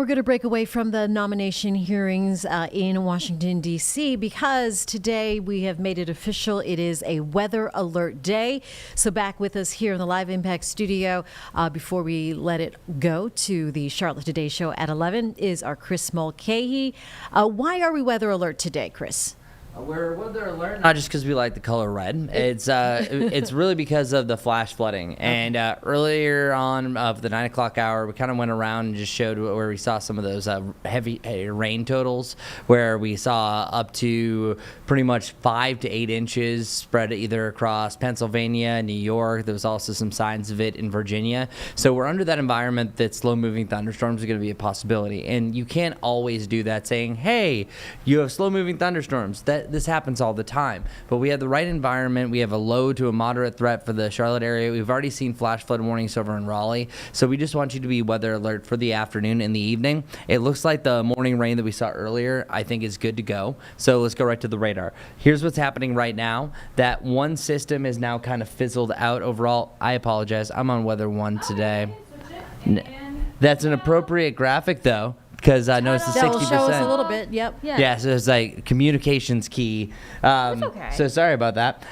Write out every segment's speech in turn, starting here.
we're going to break away from the nomination hearings in Washington, D.C., because today we have made it official. It is a weather alert day. So back with us here in the Live Impact studio, before we let it go to the Charlotte Today show at 11, is our Chris Mulcahy. Why are we weather alert today, Chris? We're weather alert not just because we like the color red. It's really because of the flash flooding. And earlier on of the 9 o'clock hour, we kind of went around and just showed where we saw some of those heavy rain totals, where we saw up to pretty much 5 to 8 inches spread either across Pennsylvania, New York. There was also some signs of it in Virginia. So we're under that environment that slow-moving thunderstorms are going to be a possibility. And you can't always do that saying, hey, you have slow-moving thunderstorms. This happens all the time, but we have the right environment. We have a low to a moderate threat for the Charlotte area. We've already seen flash flood warnings over in Raleigh, so we just want you to be weather alert for the afternoon and the evening. It looks like the morning rain that we saw earlier, I think, is good to go. So let's go right to the radar. Here's what's happening right now. That one system is now kind of fizzled out overall. I apologize. I'm on weather 1 today. That's an appropriate graphic, though, because I know it's a 60%. That'll show us a little bit. Yep. Yeah, so it's like communications key. That's okay. So sorry about that.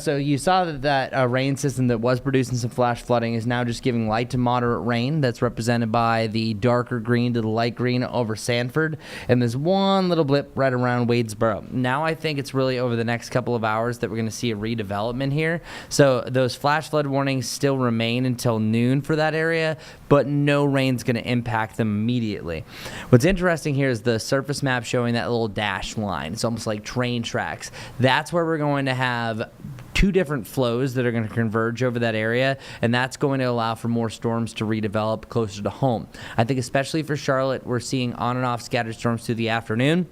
So you saw that rain system that was producing some flash flooding is now just giving light to moderate rain. That's represented by the darker green to the light green over Sanford. And there's one little blip right around Wadesboro. Now I think it's really over the next couple of hours that we're going to see a redevelopment here. So those flash flood warnings still remain until noon for that area, but no rain's going to impact them immediately. What's interesting here is the surface map showing that little dash line. It's almost like train tracks. That's where we're going to have 2 different flows that are going to converge over that area, and that's going to allow for more storms to redevelop closer to home. I think especially for Charlotte, we're seeing on and off scattered storms through the afternoon.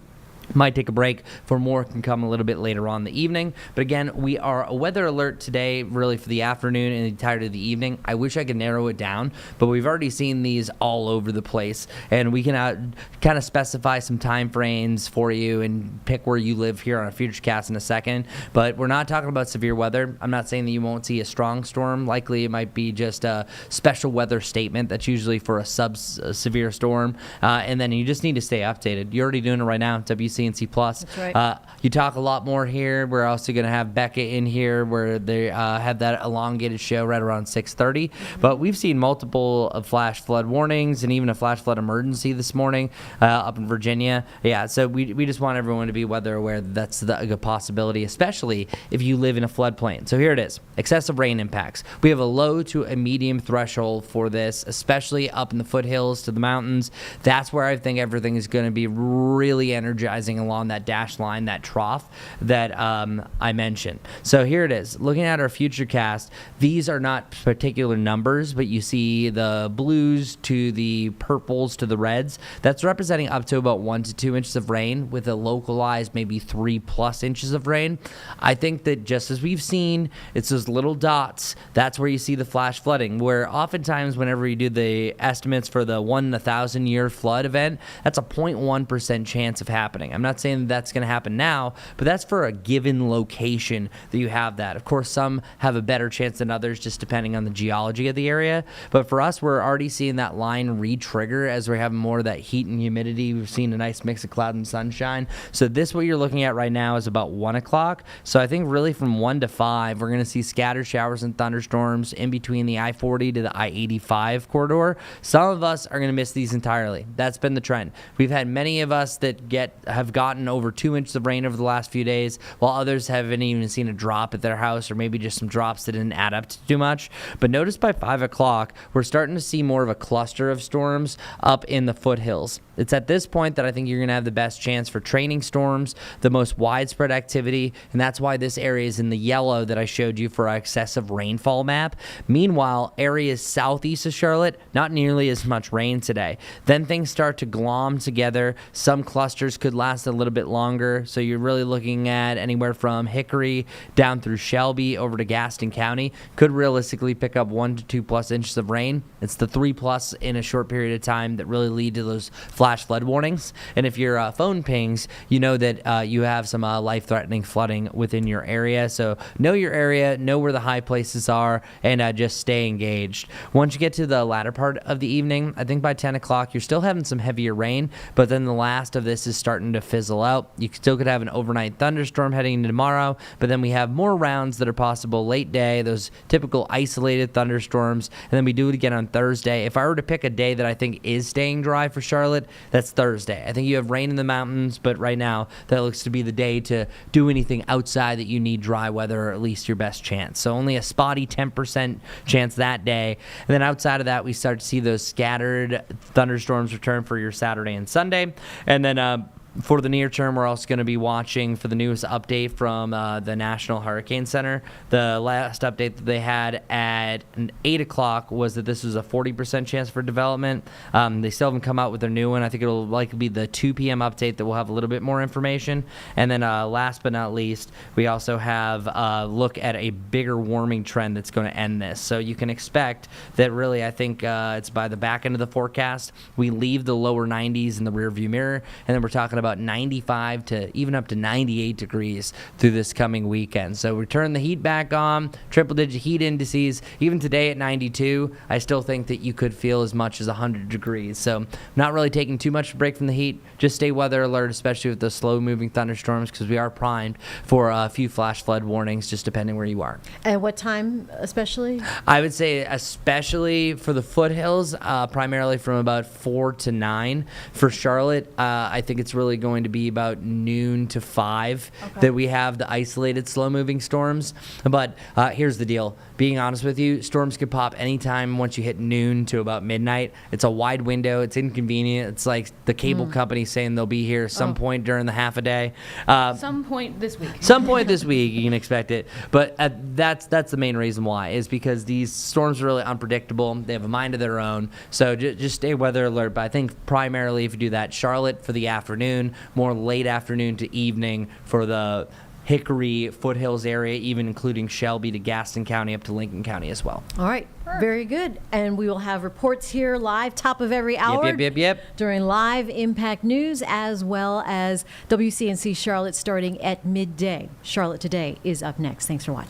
Might take a break for more can come a little bit later on in the evening. But again, we are a weather alert today really for the afternoon and the entirety of the evening. I wish I could narrow it down, but we've already seen these all over the place. And we can kind of specify some time frames for you and pick where you live here on a Futurecast in a second. But we're not talking about severe weather. I'm not saying that you won't see a strong storm. Likely it might be just a special weather statement that's usually for a severe storm. And then you just need to stay updated. You're already doing it right now. WCNC Plus. That's right. You talk a lot more here. We're also going to have Becca in here where they have that elongated show right around 6:30. But we've seen multiple flash flood warnings and even a flash flood emergency this morning up in Virginia. Yeah, so we just want everyone to be weather aware that that's a good possibility, especially if you live in a floodplain. So here it is. Excessive rain impacts. We have a low to a medium threshold for this, especially up in the foothills to the mountains. That's where I think everything is going to be really energizing along that dash line, that trough that I mentioned. So here it is. Looking at our Futurecast, these are not particular numbers, but you see the blues to the purples to the reds. That's representing up to about 1 to 2 inches of rain with a localized maybe 3+ inches of rain. I think that just as we've seen, it's those little dots. That's where you see the flash flooding, where oftentimes whenever you do the estimates for the 1 in 1,000 year flood event, that's a 0.1% chance of happening. I'm not saying that's going to happen now, but that's for a given location that you have that. Of course, some have a better chance than others just depending on the geology of the area. But for us, we're already seeing that line re-trigger as we're having more of that heat and humidity. We've seen a nice mix of cloud and sunshine. So this, what you're looking at right now, is about 1 o'clock. So I think really from 1 to 5, we're going to see scattered showers and thunderstorms in between the I-40 to the I-85 corridor. Some of us are going to miss these entirely. That's been the trend. We've had many of us that have gotten over 2 inches of rain over the last few days, while others haven't even seen a drop at their house, or maybe just some drops that didn't add up to too much. But notice by 5 o'clock, we're starting to see more of a cluster of storms up in the foothills. It's at this point that I think you're going to have the best chance for training storms, the most widespread activity, and that's why this area is in the yellow that I showed you for our excessive rainfall map. Meanwhile, areas southeast of Charlotte, not nearly as much rain today. Then things start to glom together. Some clusters could last last a little bit longer. So you're really looking at anywhere from Hickory down through Shelby over to Gaston County. Could realistically pick up 1 to 2+ inches of rain. It's the 3+ in a short period of time that really lead to those flash flood warnings. And if your phone pings, you know that you have some life-threatening flooding within your area. So know your area, know where the high places are, and just stay engaged. Once you get to the latter part of the evening, I think by 10 o'clock, you're still having some heavier rain, but then the last of this is starting to fizzle out. You still could have an overnight thunderstorm heading into tomorrow, but then we have more rounds that are possible late day, those typical isolated thunderstorms, and then we do it again on Thursday. If I were to pick a day that I think is staying dry for Charlotte, that's Thursday. I think you have rain in the mountains, but right now that looks to be the day to do anything outside that you need dry weather, or at least your best chance. So only a spotty 10% chance that day. And then outside of that, we start to see those scattered thunderstorms return for your Saturday and Sunday. And then for the near term, we're also going to be watching for the newest update from the National Hurricane Center. The last update that they had at 8 o'clock was that this was a 40% chance for development. They still haven't come out with their new one. I think it'll likely be the 2 p.m. update that will have a little bit more information. And then last but not least, we also have a look at a bigger warming trend that's going to end this. So you can expect that really, I think it's by the back end of the forecast, we leave the lower 90s in the rearview mirror, and then we're talking about 95 to even up to 98 degrees through this coming weekend. So we turn the heat back on, triple-digit heat indices. Even today at 92, I still think that you could feel as much as 100 degrees. So not really taking too much break from the heat. Just stay weather alert, especially with the slow-moving thunderstorms, because we are primed for a few flash flood warnings, just depending where you are. At what time especially? I would say especially for the foothills, primarily from about 4 to 9. For Charlotte, I think it's really going to be about noon to 5 that we have the isolated slow-moving storms. But here's the deal. Being honest with you, storms could pop anytime once you hit noon to about midnight. It's a wide window. It's inconvenient. It's like the cable company saying they'll be here some point during the half a day. Some point this week. Some point this week, you can expect it. But that's the main reason why, is because these storms are really unpredictable. They have a mind of their own. So just stay weather alert. But I think primarily if you do that, Charlotte for the afternoon, more late afternoon to evening for the Hickory foothills area, even including Shelby to Gaston County up to Lincoln County as well. All right. Very good. And we will have reports here live, top of every hour. Yep. During live Impact News, as well as WCNC Charlotte starting at midday. Charlotte Today is up next. Thanks for watching.